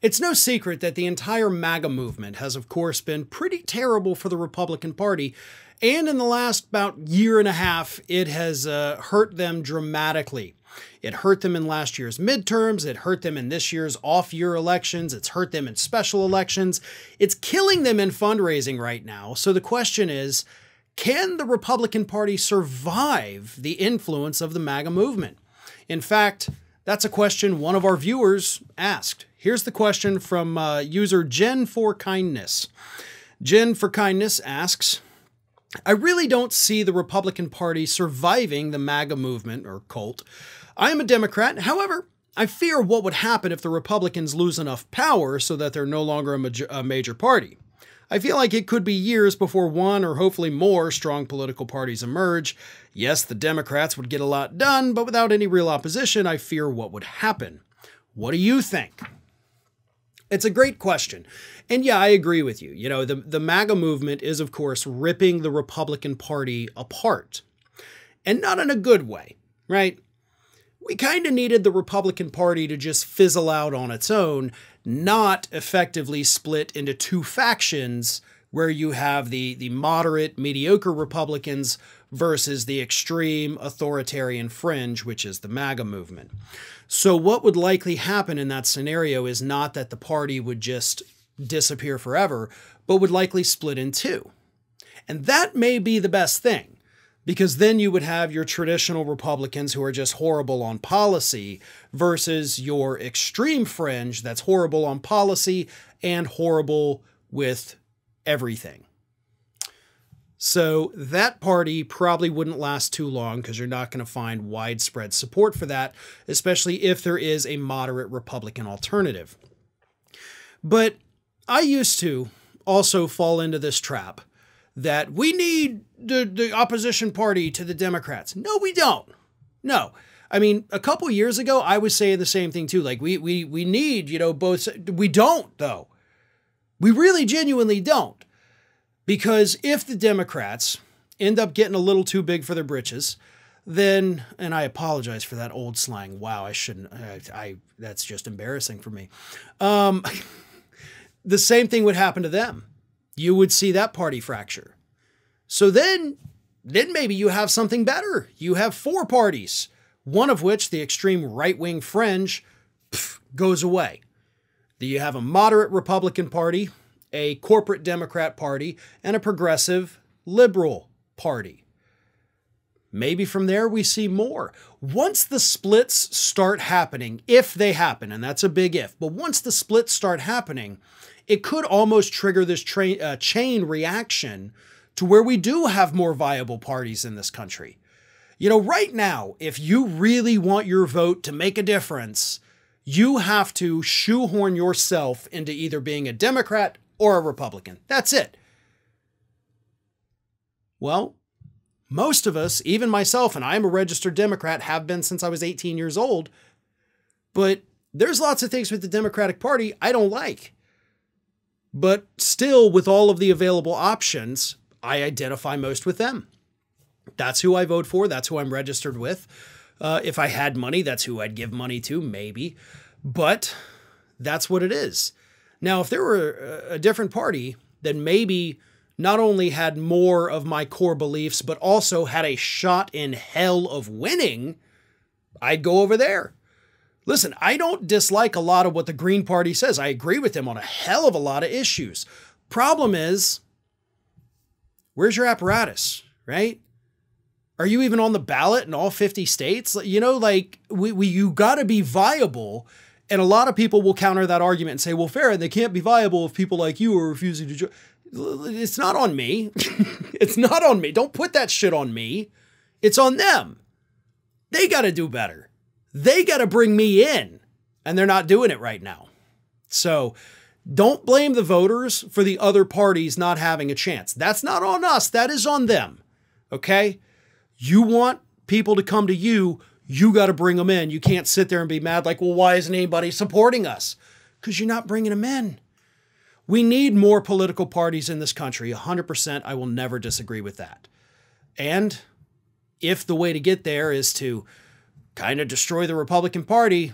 It's no secret that the entire MAGA movement has, of course, been pretty terrible for the Republican Party, and in the last about year and a half, it has hurt them dramatically. It hurt them in last year's midterms, it hurt them in this year's off-year elections, it's hurt them in special elections, it's killing them in fundraising right now. So the question is, can the Republican Party survive the influence of the MAGA movement? In fact, that's a question one of our viewers asked. Here's the question from user Jen for Kindness. Jen for Kindness asks, I really don't see the Republican Party surviving the MAGA movement or cult. I am a Democrat. However, I fear what would happen if the Republicans lose enough power so that they're no longer a major party. I feel like it could be years before one or hopefully more strong political parties emerge. Yes, the Democrats would get a lot done, but without any real opposition, I fear what would happen. What do you think? It's a great question. And yeah, I agree with you. You know, the MAGA movement is, of course, ripping the Republican Party apart. And not in a good way, right? We kind of needed the Republican Party to just fizzle out on its own, not effectively split into two factions where you have the moderate, mediocre Republicans versus the extreme authoritarian fringe, which is the MAGA movement. So what would likely happen in that scenario is not that the party would just disappear forever, but would likely split in two. And that may be the best thing, because then you would have your traditional Republicans who are just horrible on policy versus your extreme fringe that's horrible on policy and horrible with everything. So that party probably wouldn't last too long because you're not going to find widespread support for that, especially if there is a moderate Republican alternative. But I used to also fall into this trap that we need the opposition party to the Democrats. No, we don't. No. I mean, a couple years ago, I was saying the same thing too. Like we need, you know, both. We don't though. We really genuinely don't. Because if the Democrats end up getting a little too big for their britches, then, and I apologize for that old slang. Wow, I shouldn't, that's just embarrassing for me. The same thing would happen to them. You would see that party fracture. So then maybe you have something better. You have four parties, one of which, the extreme right-wing fringe, goes away. You have a moderate Republican Party, a corporate Democrat Party, and a progressive liberal party. Maybe from there we see more. Once the splits start happening, if they happen, and that's a big if, but once the splits start happening, it could almost trigger this chain reaction to where we do have more viable parties in this country. You know, right now, if you really want your vote to make a difference, you have to shoehorn yourself into either being a Democrat or a Republican. That's it. Well, most of us, even myself, and I am a registered Democrat, have been since I was 18 years old, but there's lots of things with the Democratic Party I don't like. But still, with all of the available options, I identify most with them. That's who I vote for. That's who I'm registered with. If I had money, that's who I'd give money to, maybe. But that's what it is. Now, if there were a different party that maybe not only had more of my core beliefs, but also had a shot in hell of winning, I'd go over there. Listen, I don't dislike a lot of what the Green Party says. I agree with them on a hell of a lot of issues. Problem is, where's your apparatus, right? Are you even on the ballot in all 50 states? You know, like, you got to be viable. And a lot of people will counter that argument and say, well, Farron, they can't be viable if people like you are refusing to join. It's not on me. It's not on me. Don't put that shit on me. It's on them. They got to do better. They got to bring me in. And they're not doing it right now. So don't blame the voters for the other parties not having a chance. That's not on us. That is on them. Okay? You want people to come to you. You got to bring them in. You can't sit there and be mad like, well, why isn't anybody supporting us? Because you're not bringing them in. We need more political parties in this country. 100%. I will never disagree with that. And if the way to get there is to kind of destroy the Republican Party,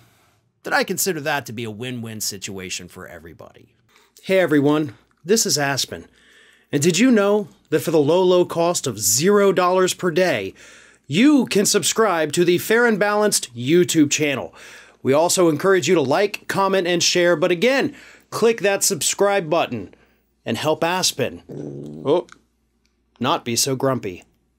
then I consider that to be a win-win situation for everybody. Hey everyone, this is Aspen. And did you know that for the low cost of $0 per day, you can subscribe to the Fair and Balanced YouTube channel? We also encourage you to like, comment, and share, but again, click that subscribe button and help Aspen not be so grumpy.